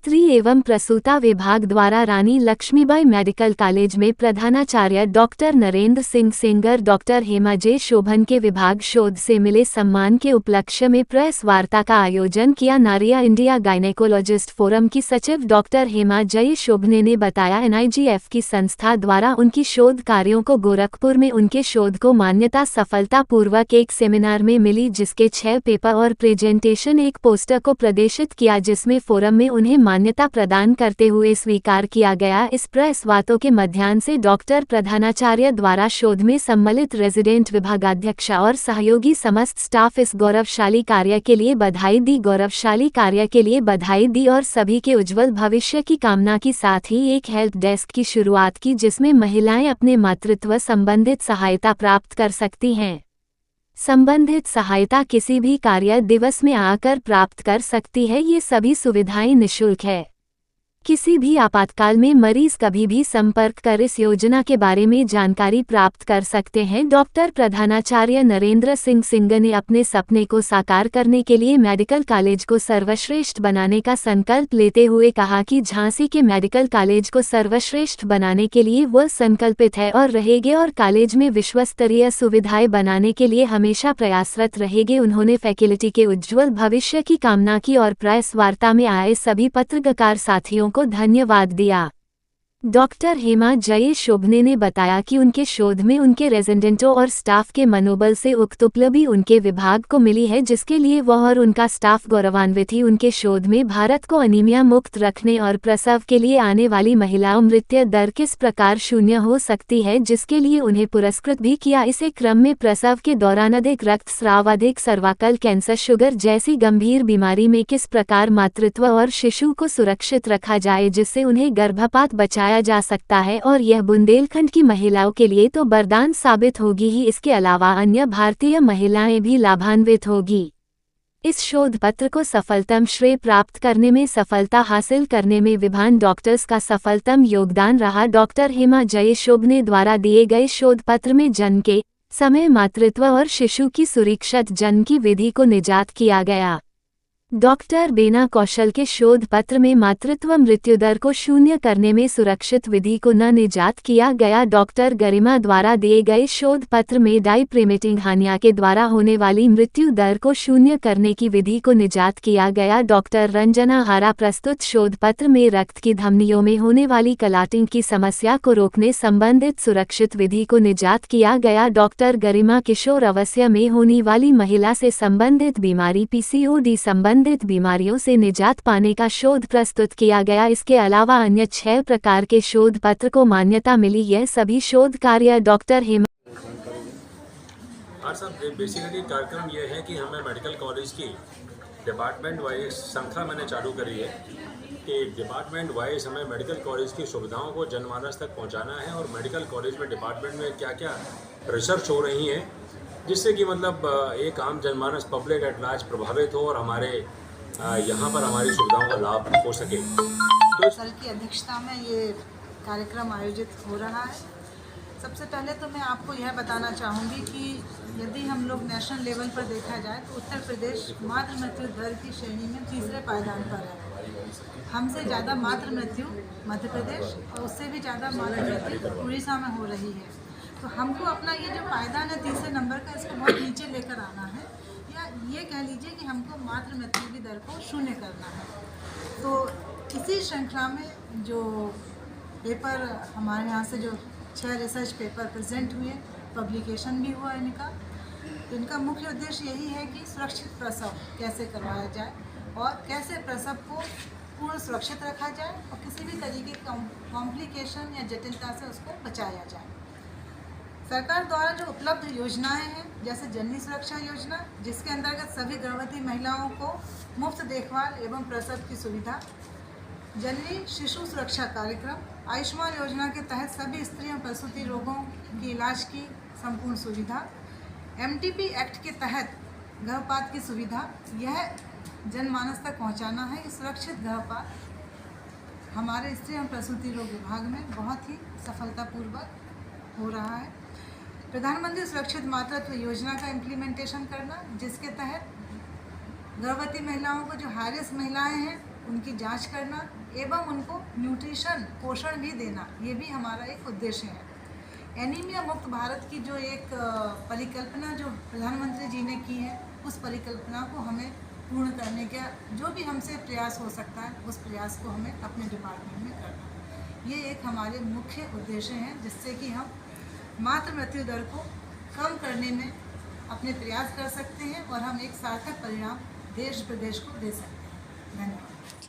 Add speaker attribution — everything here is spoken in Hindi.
Speaker 1: स्त्री एवं प्रसूता विभाग द्वारा रानी लक्ष्मीबाई मेडिकल कॉलेज में प्रधानाचार्य डॉक्टर नरेंद्र सिंह सेंगर, डॉक्टर हेमा जे शोभन के विभाग शोध से मिले सम्मान के उपलक्ष्य में प्रेस वार्ता का आयोजन किया। नारिया इंडिया गायनेकोलॉजिस्ट फोरम की सचिव डॉक्टर हेमा जे शोभने ने बताया, NIGF की संस्था द्वारा उनकी शोध कार्यों को गोरखपुर में उनके शोध को मान्यता सफलतापूर्वक एक सेमिनार में मिली, जिसके 6 पेपर और प्रेजेंटेशन एक पोस्टर को प्रदर्शित किया, जिसमें फोरम में उन्हें मान्यता प्रदान करते हुए स्वीकार किया गया। इस प्रेस वार्ता के माध्यम से डॉक्टर प्रधानाचार्य द्वारा शोध में सम्मिलित रेजिडेंट विभागाध्यक्ष और सहयोगी समस्त स्टाफ इस गौरवशाली कार्य के लिए बधाई दी, और सभी के उज्जवल भविष्य की कामना की। साथ ही एक हेल्प डेस्क की शुरुआत की, जिसमें महिलाएं अपने मातृत्व संबंधित सहायता प्राप्त कर सकती हैं। संबंधित सहायता किसी भी कार्य दिवस में आकर प्राप्त कर सकती है। ये सभी सुविधाएं निःशुल्क है। किसी भी आपातकाल में मरीज कभी भी संपर्क कर इस योजना के बारे में जानकारी प्राप्त कर सकते हैं। डॉक्टर प्रधानाचार्य नरेंद्र सिंह सेंगर ने अपने सपने को साकार करने के लिए मेडिकल कॉलेज को सर्वश्रेष्ठ बनाने का संकल्प लेते हुए कहा कि झांसी के मेडिकल कॉलेज को सर्वश्रेष्ठ बनाने के लिए वह संकल्पित है और रहेंगे, और कॉलेज में विश्वस्तरीय सुविधाएं बनाने के लिए हमेशा प्रयासरत रहेंगे। उन्होंने फैकल्टी के उज्जवल भविष्य की कामना की और प्रेस वार्ता में आए सभी पत्रकार साथियों को धन्यवाद दिया। डॉक्टर हेमा जे शोभने ने बताया कि उनके शोध में उनके रेजिडेंटों और स्टाफ के मनोबल से उक्त उपलब्धि उनके विभाग को मिली है, जिसके लिए वह और उनका स्टाफ गौरवान्वित ही। उनके शोध में भारत को अनीमिया मुक्त रखने और प्रसव के लिए आने वाली महिलाओं मृत्यु दर किस प्रकार शून्य हो सकती है, जिसके लिए उन्हें पुरस्कृत भी किया। इसी क्रम में प्रसव के दौरान अधिक रक्तस्राव, अधिक सर्वाइकल कैंसर, शुगर जैसी गंभीर बीमारी में किस प्रकार मातृत्व और शिशु को सुरक्षित रखा जाए, जिससे उन्हें गर्भपात बचाया जा सकता है, और यह बुंदेलखंड की महिलाओं के लिए तो वरदान साबित होगी ही, इसके अलावा अन्य भारतीय महिलाएं भी लाभान्वित होगी। इस शोध पत्र को सफलतम श्रेय प्राप्त करने में, सफलता हासिल करने में विभिन्न डॉक्टर्स का सफलतम योगदान रहा। डॉक्टर हेमा जे शोभने द्वारा दिए गए शोध पत्र में जन्म के समय मातृत्व और शिशु की सुरक्षित जन्म की विधि को निजात किया गया। डॉक्टर बेना कौशल के शोध पत्र में मातृत्व मृत्यु दर को शून्य करने में सुरक्षित विधि को न निजात किया गया। डॉक्टर गरिमा द्वारा दिए गए शोध पत्र में डाई प्रीमेटिंग हानिया के द्वारा होने वाली मृत्यु दर को शून्य करने की विधि को निजात किया गया। डॉक्टर रंजना हारा प्रस्तुत शोध पत्र में रक्त की धमनियों में होने वाली क्लॉटिंग की समस्या को रोकने संबंधित सुरक्षित विधि को निजात किया गया। डॉक्टर गरिमा किशोर अवस्था में होने वाली महिला से संबंधित बीमारी PCOD संबंधित बीमारियों से निजात पाने का शोध प्रस्तुत किया गया। इसके अलावा अन्य 6 प्रकार के शोध पत्र को मान्यता मिली। यह सभी शोध कार्य डॉक्टर हेमा
Speaker 2: बेसिकली कार्यक्रम ये है कि हमें मेडिकल कॉलेज की डिपार्टमेंट वाइज श्रृंखला मैंने चालू करी है कि डिपार्टमेंट वाइज हमें मेडिकल कॉलेज की सुविधाओं को जनमानस तक पहुंचाना है, और मेडिकल कॉलेज में डिपार्टमेंट में क्या क्या रिसर्च हो रही है, जिससे कि मतलब एक आम जनमानस पब्लिक एट लार्ज प्रभावित हो और हमारे यहाँ पर हमारी सुविधाओं का लाभ हो सके।
Speaker 3: तो सर की अध्यक्षता में ये कार्यक्रम आयोजित हो रहा है। सबसे पहले तो मैं आपको यह बताना चाहूँगी कि यदि हम लोग नेशनल लेवल पर देखा जाए तो उत्तर प्रदेश मातृ मृत्यु दर की श्रेणी में तीसरे पायदान पर है। हमसे ज़्यादा मातृ मृत्यु मध्य प्रदेश और उससे भी ज़्यादा मातृ मृत्यु उड़ीसा में हो रही है। तो हमको अपना ये जो पायदान है तीसरे नंबर का, इसको बहुत नीचे लेकर आना है, या ये कह लीजिए कि हमको मातृ मृत्यु की दर को शून्य करना है। तो इसी श्रृंखला में जो पेपर हमारे यहाँ से जो 6 रिसर्च पेपर प्रेजेंट हुए, पब्लिकेशन भी हुआ इनका, तो इनका मुख्य उद्देश्य यही है कि सुरक्षित प्रसव कैसे करवाया जाए और कैसे प्रसव को पूर्ण सुरक्षित रखा जाए और किसी भी तरीके की कॉम्प्लिकेशन या जटिलता से उसको बचाया जाए। सरकार द्वारा जो उपलब्ध योजनाएं हैं, जैसे जननी सुरक्षा योजना, जिसके अंतर्गत सभी गर्भवती महिलाओं को मुफ्त देखभाल एवं प्रसव की सुविधा, जननी शिशु सुरक्षा कार्यक्रम, आयुष्मान योजना के तहत सभी स्त्री एवं प्रसूति रोगों के इलाज की संपूर्ण सुविधा, MTP एक्ट के तहत गर्भपात की सुविधा, यह जनमानस तक पहुंचाना है। सुरक्षित गर्भपात हमारे स्त्री एवं प्रसूति रोग विभाग में बहुत ही सफलतापूर्वक हो रहा है। प्रधानमंत्री सुरक्षित मातृत्व योजना का इम्प्लीमेंटेशन करना, जिसके तहत गर्भवती महिलाओं को, जो हाई रिस्क महिलाएं हैं, उनकी जांच करना एवं उनको न्यूट्रिशन पोषण भी देना, ये भी हमारा एक उद्देश्य है। एनीमिया मुक्त भारत की जो एक परिकल्पना जो प्रधानमंत्री जी ने की है, उस परिकल्पना को हमें पूर्ण करने का जो भी हमसे प्रयास हो सकता है, उस प्रयास को हमें अपने डिपार्टमेंट में करना है। ये एक हमारे मुख्य उद्देश्य हैं, जिससे कि हम मातृ मृत्यु दर को कम करने में अपने प्रयास कर सकते हैं और हम एक सार्थक परिणाम देश प्रदेश को दे सकते हैं। धन्यवाद।